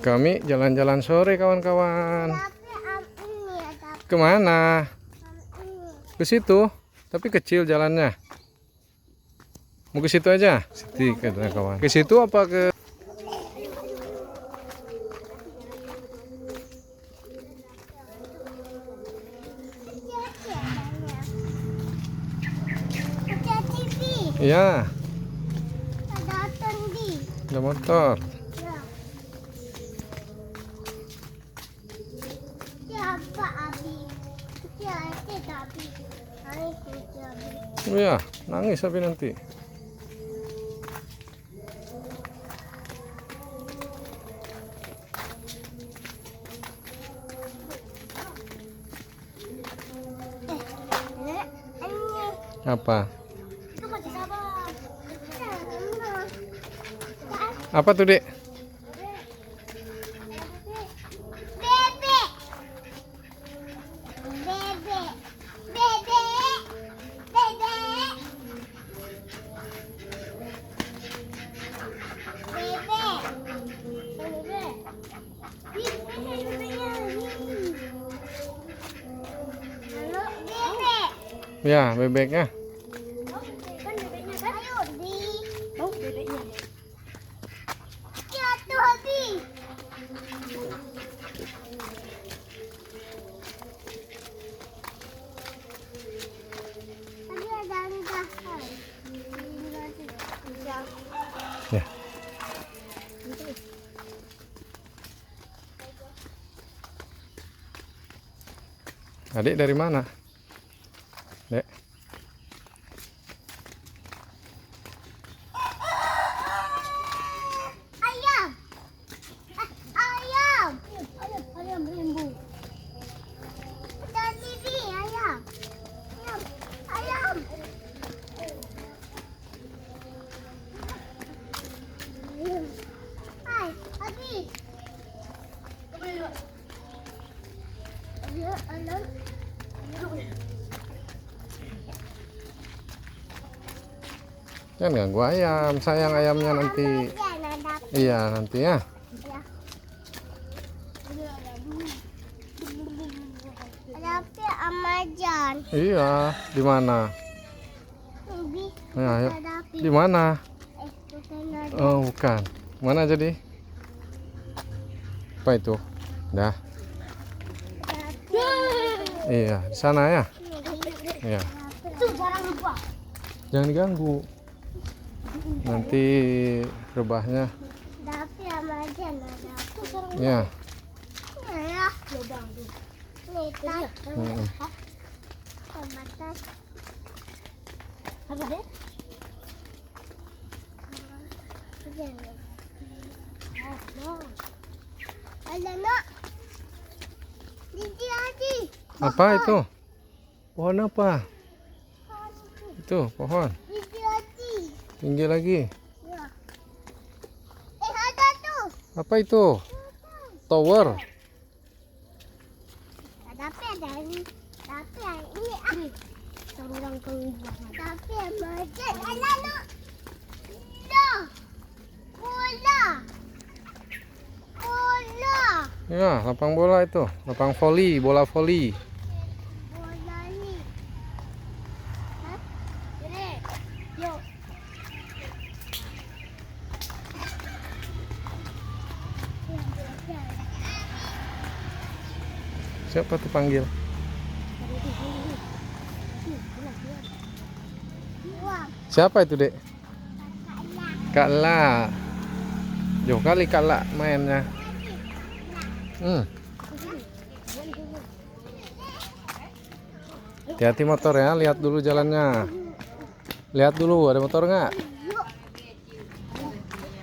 Kami jalan-jalan sore kawan-kawan. Ini Kemana? ini. Ke situ. Tapi kecil jalannya. Mau ke situ aja? Situ kawan. Ke situ apa ke? Ada TV. Iya, Ada tendi. ada motor. Ya. Siapa Abi? Siapa Abi? Hai, siapa? Oh ya, nangis tapi nanti. Ini. Apa? Itu masih sabar. Apa tuh, Dek? Bebek. Bebek. Bebek. Bebek. Bebek. Bebek. Ih, bebeknya. Halo, bebek. Ya, bebeknya. Kan bebeknya kan? Ayo, di. Mau bebeknya. Ya, tuh, Abi. Tadi ada rendahan. Ya. Adik dari mana? Dek. Ayam. Ayam. Ayam rimbu. Ada TV, ayam. Ayam. Ayam. Hai, Abi. Ya, ayam. Jangan ganggu ayam, sayang ayamnya nanti. Iya, nanti ya. Ada api Amajan. Iya, di mana? Abi. Ya, ayo. Ada api. Di mana? Bukan ada. Oh, bukan. Mana jadi? Apa itu? Dah. Iya, di sana ya. Iya. Itu barang apa? Jangan diganggu. Nanti rebahnya. Ada api Amajan. Ada api. Ya. Ya. Lubang tuh. Nih, tas. Mm. Pembatas. Apa deh? Ada nak. Didi Adi. Apa itu? Pohon apa? Itu pohon. Didi Adi. Tinggi lagi. Ya. Ada tuh. Apa itu? Tower. Tapi ada ini. Tapi yang ini orang keluar. Tapi yang macet. Ada nak. Bola. Bola. Bola. Ya, lapang bola itu. Lapang voli, bola voli. Bola ni. Hah? Ini. Yuk. Siapa tuh panggil? Wah, Siapa itu, Dek? kakaknya. Kak La. Jauh kali Kak La mainnya. Hati-hati motor ya, lihat dulu jalannya. Lihat dulu, ada motor nggak? Yuk.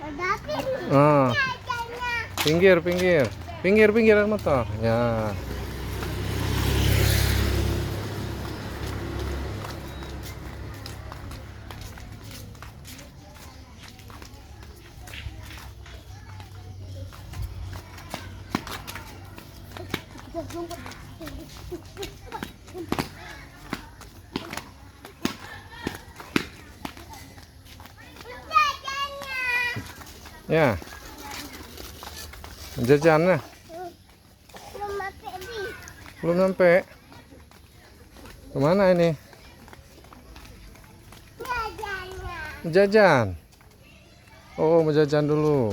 Ada api nih. Ah, Kakaknya. pinggir, pinggir. Pinggir, pinggir ada motor. Ya. Ya. Jajannya Belum pakai di. belum sampai. Kemana ini? Jajannya. Jajan. Oh, mau jajan dulu.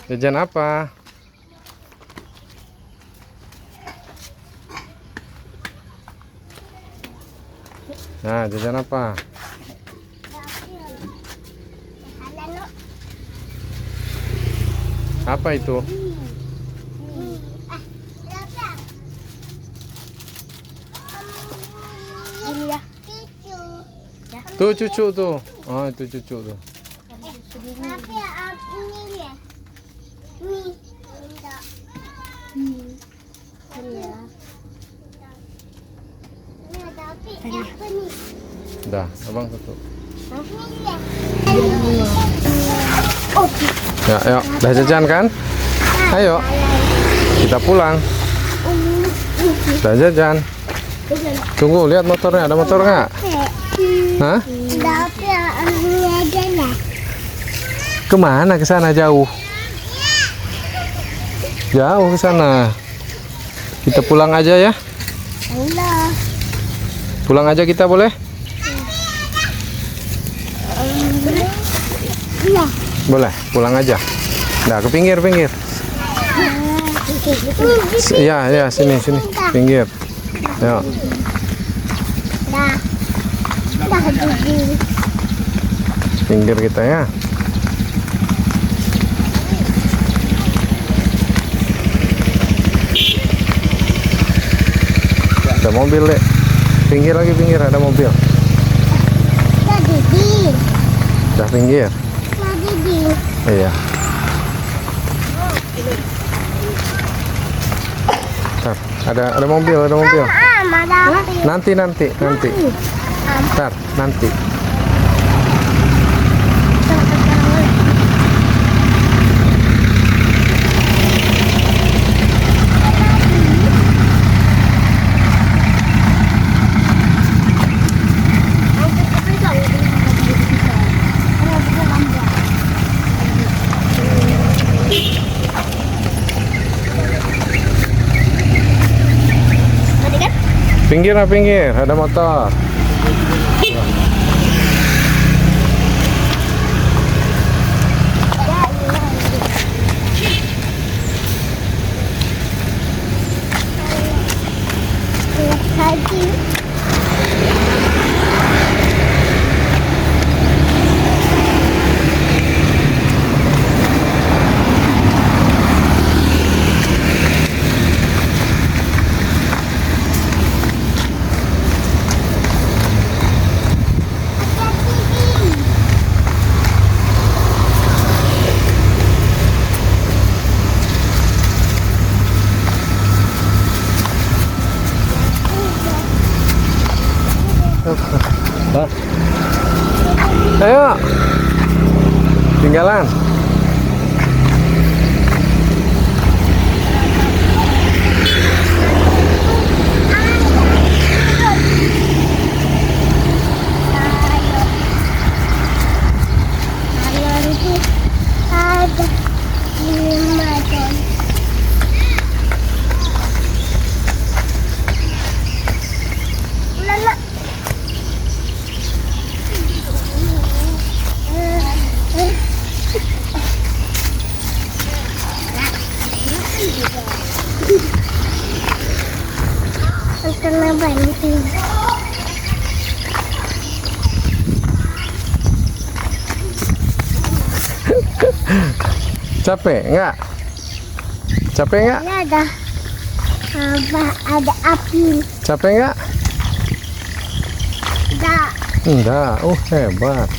Jajan apa? Nah, jajan apa? Apa itu? Ini ya. Tuh cucu tuh. Oh, itu cucu tuh. Tapi ini ya. Nih. Enggak. Ini ya. Ini tapi apa nih? Dah, abang satu. Ini ya. Ya, ayo. Udah jajan kan? Ayo. Kita pulang. Udah jajan. Tunggu, lihat motornya. Ada motor nggak? Hah? Tapi ini aja lah. Kemana? Ke sana jauh. Jauh ke sana. Kita pulang aja ya. Allah. Pulang aja kita boleh? Iya. Boleh, pulang aja. Nah, ke pinggir. Iya, ya, sini. Pinggir. Ayo. Dah. Dah jadi. Pinggir kita ya. Ada mobil, Dek. Pinggir lagi, ada mobil. Dah jadi. Udah pinggir. Dah jadi. Iya. Ntar, ada mobil. Ada api. Nanti. Ntar, nanti. Pinggir, ada motor. Lagi. Ayo. Tinggalan. Itu ada 5 ton. Lala. Kena banting. Capek nggak? Ini ada api. Capek nggak? Enggak. Oh, hebat.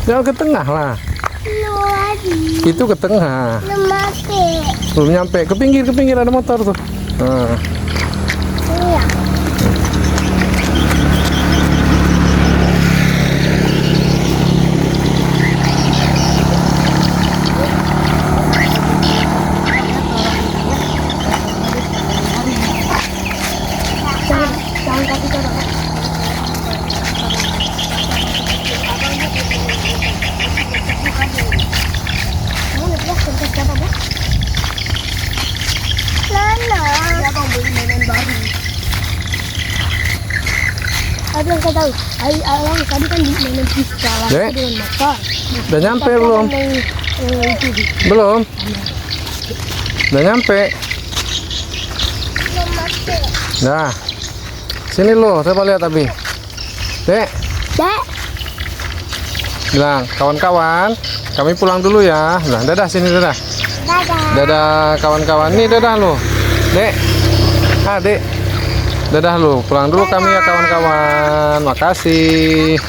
Jangan ke tengah lah. Belum lagi. Itu ke tengah. Belum mati. Belum nyampe. Ke pinggir ada motor tuh. Nah. Iya. Jangan kasih dorong. Kamu lihat bilang saya tahu. Abang tadi kan main pistol Dek. dengan motor. Udah nyampe belum? Itu di. Belum. Udah nyampe. Nah. Sini lu, coba lihat Abi. Dek, Dek. bilang kawan-kawan, kami pulang dulu ya. Nah, dadah sini dadah. Dadah. Dadah kawan-kawan. Nih dadah lu. Dek. Ah, Dek. Dadah lu. Pulang dulu kami ya kawan-kawan. Makasih.